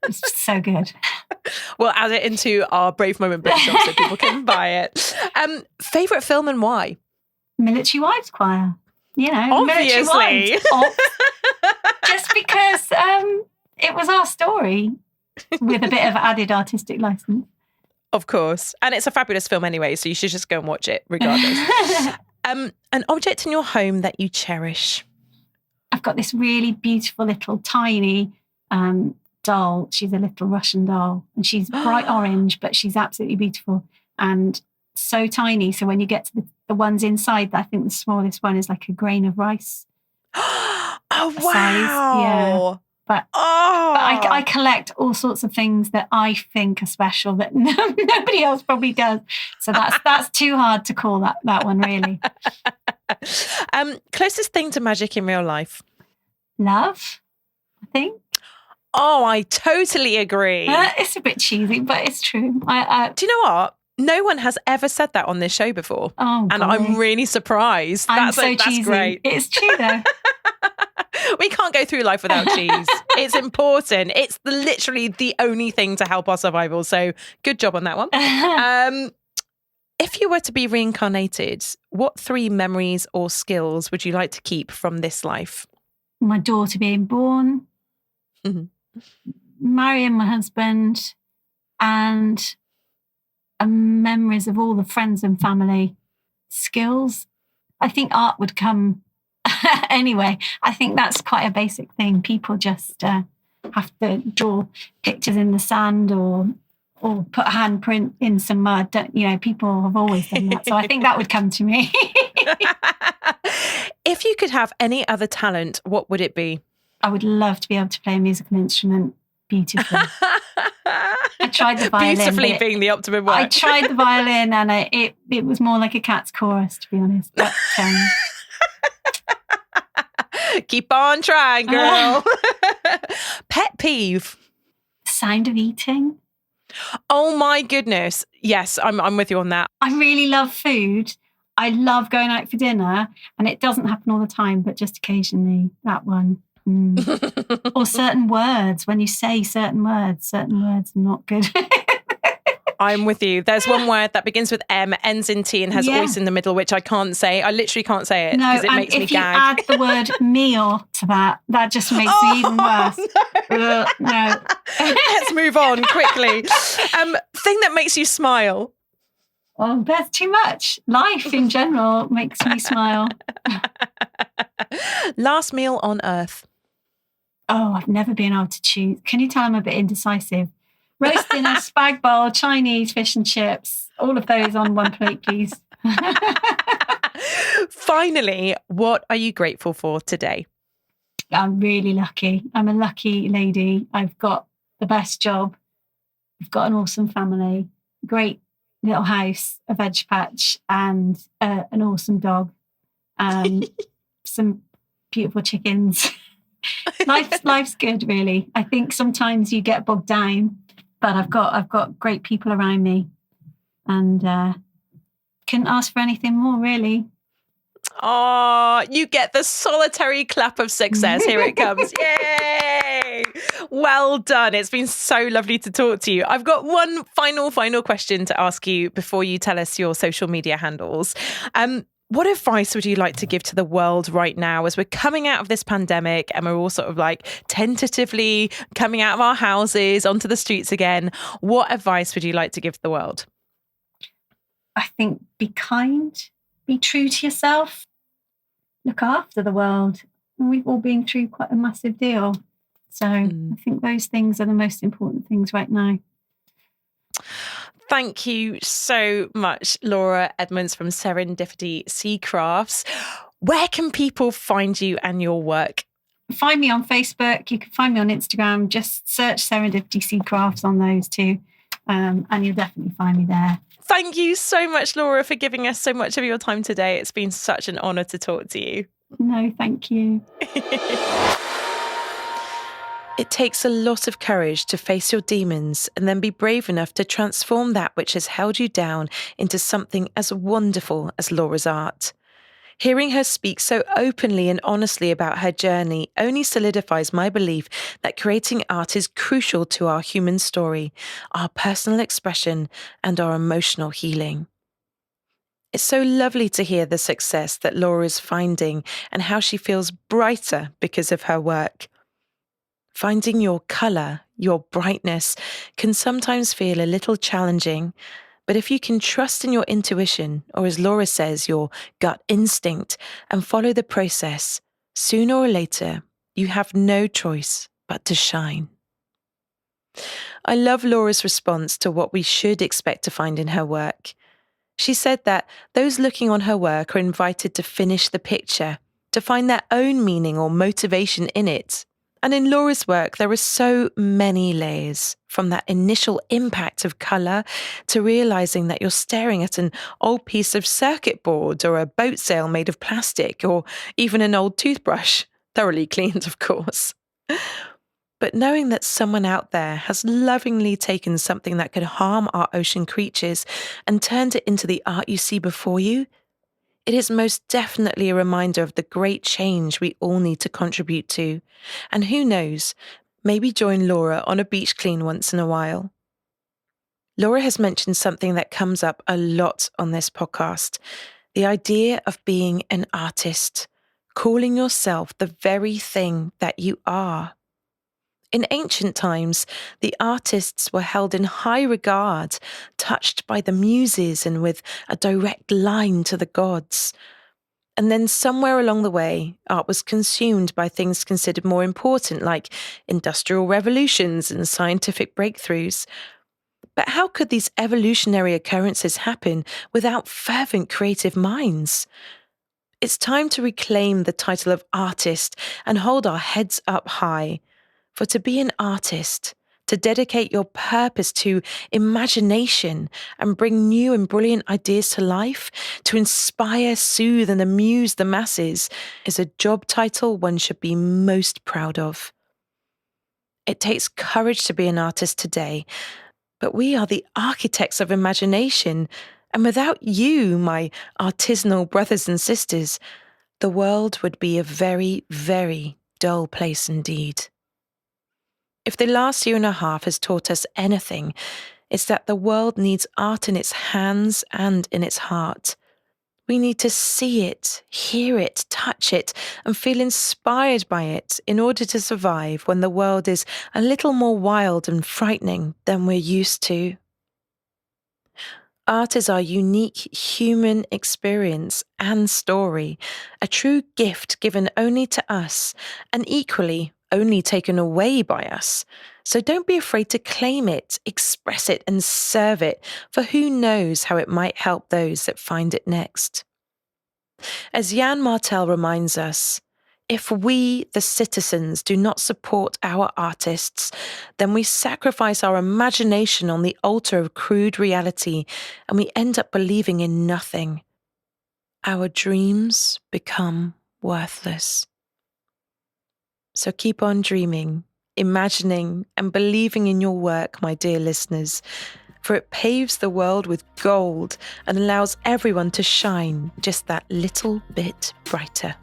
It's so good. We'll add it into our Brave Moment bookshop so people can buy it. Favourite film and why? Military Wives Choir. You know, obviously. Military Wives. Just because it was our story with a bit of added artistic license. Of course. And it's a fabulous film anyway, so you should just go and watch it regardless. An object in your home that you cherish? I've got this really beautiful little tiny doll. She's a little Russian doll and she's bright orange, but she's absolutely beautiful and so tiny. So when you get to the ones inside, I think the smallest one is like a grain of rice. Oh, wow. Size. Yeah. But I collect all sorts of things that I think are special that nobody else probably does. So that's too hard to call that one, really. Closest thing to magic in real life? Love, I think. Oh, I totally agree. It's a bit cheesy, but it's true. Do you know what? No one has ever said that on this show before. Oh, and I'm really surprised. That's cheesy. Great. It's true, though. We can't go through life without cheese. It's important. It's literally the only thing to help our survival. So good job on that one. If you were to be reincarnated, what 3 memories or skills would you like to keep from this life? My daughter being born, marrying my husband, and memories of all the friends and family. Skills. I think art would come anyway. I think that's quite a basic thing. People just have to draw pictures in the sand or put a handprint in some mud. People have always done that. So I think that would come to me. If you could have any other talent, what would it be? I would love to be able to play a musical instrument beautifully. I tried the violin. Beautifully being the optimum word. I tried the violin and it was more like a cat's chorus, to be honest. But, keep on trying, girl. Pet peeve? Sound of eating. Oh my goodness. Yes, I'm with you on that. I really love food. I love going out for dinner and it doesn't happen all the time, but just occasionally, that one. Or certain words. When you say certain words are not good. I'm with you. There's one word that begins with M, ends in T and has ois in the middle, which I can't say. I literally can't say it because it makes me gag. If you add the word meal to that just makes me even worse. No. Let's move on quickly. Thing that makes you smile? Oh, that's too much. Life in general makes me smile. Last meal on earth? Oh, I've never been able to choose. Can you tell I'm a bit indecisive? Roast dinner, spag bowl, Chinese fish and chips, all of those on one plate, please. Finally, what are you grateful for today? I'm really lucky. I'm a lucky lady. I've got the best job. I've got an awesome family, great little house, a veg patch, and an awesome dog. Some beautiful chickens. Life's good, really. I think sometimes you get bogged down, but I've got great people around me, and couldn't ask for anything more, really. Oh, you get the solitary clap of success. Here it comes. Yay! Well done. It's been so lovely to talk to you. I've got one final question to ask you before you tell us your social media handles. What advice would you like to give to the world right now as we're coming out of this pandemic and we're all sort of like tentatively coming out of our houses onto the streets again? What advice would you like to give to the world? I think be kind, be true to yourself, look after the world. We've all been through quite a massive deal. So I think those things are the most important things right now. Thank you so much, Laura Edmunds from Serendipity Sea Crafts. Where can people find you and your work? Find me on Facebook. You can find me on Instagram. Just search Serendipity Sea Crafts on those two, and you'll definitely find me there. Thank you so much, Laura, for giving us so much of your time today. It's been such an honour to talk to you. No, thank you. It takes a lot of courage to face your demons and then be brave enough to transform that which has held you down into something as wonderful as Laura's art. Hearing her speak so openly and honestly about her journey only solidifies my belief that creating art is crucial to our human story, our personal expression, and our emotional healing. It's so lovely to hear the success that Laura is finding and how she feels brighter because of her work. Finding your colour, your brightness, can sometimes feel a little challenging, but if you can trust in your intuition, or as Laura says, your gut instinct, and follow the process, sooner or later, you have no choice but to shine. I love Laura's response to what we should expect to find in her work. She said that those looking on her work are invited to finish the picture, to find their own meaning or motivation in it. And in Laura's work, there are so many layers, from that initial impact of colour to realising that you're staring at an old piece of circuit board or a boat sail made of plastic or even an old toothbrush, thoroughly cleaned, of course. But knowing that someone out there has lovingly taken something that could harm our ocean creatures and turned it into the art you see before you, it is most definitely a reminder of the great change we all need to contribute to. And who knows, maybe join Laura on a beach clean once in a while. Laura has mentioned something that comes up a lot on this podcast, the idea of being an artist, calling yourself the very thing that you are. In ancient times, the artists were held in high regard, touched by the muses and with a direct line to the gods. And then somewhere along the way, art was consumed by things considered more important, like industrial revolutions and scientific breakthroughs. But how could these evolutionary occurrences happen without fervent creative minds? It's time to reclaim the title of artist and hold our heads up high. For to be an artist, to dedicate your purpose to imagination and bring new and brilliant ideas to life, to inspire, soothe and amuse the masses, is a job title one should be most proud of. It takes courage to be an artist today, but we are the architects of imagination, and without you, my artisanal brothers and sisters, the world would be a very, very dull place indeed. If the last year and a half has taught us anything, it's that the world needs art in its hands and in its heart. We need to see it, hear it, touch it, and feel inspired by it in order to survive when the world is a little more wild and frightening than we're used to. Art is our unique human experience and story, a true gift given only to us, and equally only taken away by us. So don't be afraid to claim it, express it, and serve it, for who knows how it might help those that find it next. As Jan Martel reminds us, if we, the citizens, do not support our artists, then we sacrifice our imagination on the altar of crude reality, and we end up believing in nothing. Our dreams become worthless. So keep on dreaming, imagining, and believing in your work, my dear listeners, for it paves the world with gold and allows everyone to shine just that little bit brighter.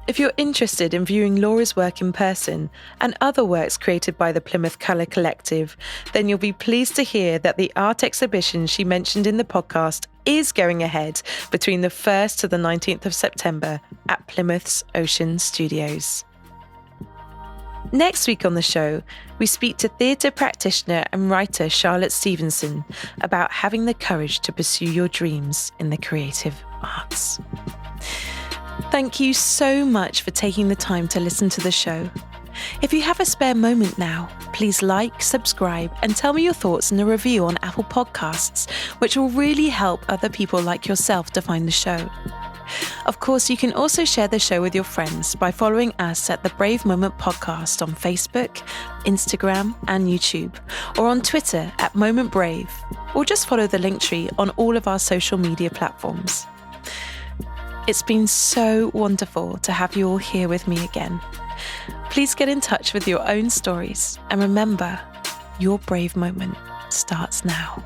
If you're interested in viewing Laura's work in person and other works created by the Plymouth Colour Collective, then you'll be pleased to hear that the art exhibition she mentioned in the podcast is going ahead between the 1st to the 19th of September at Plymouth's Ocean Studios. Next week on the show, we speak to theatre practitioner and writer Charlotte Stevenson about having the courage to pursue your dreams in the creative arts. Thank you so much for taking the time to listen to the show. If you have a spare moment now, please like, subscribe, and tell me your thoughts in a review on Apple Podcasts, which will really help other people like yourself to find the show. Of course, you can also share the show with your friends by following us at the Brave Moment Podcast on Facebook, Instagram, and YouTube, or on Twitter at Moment Brave, or just follow the Linktree on all of our social media platforms. It's been so wonderful to have you all here with me again. Please get in touch with your own stories, and remember, your brave moment starts now.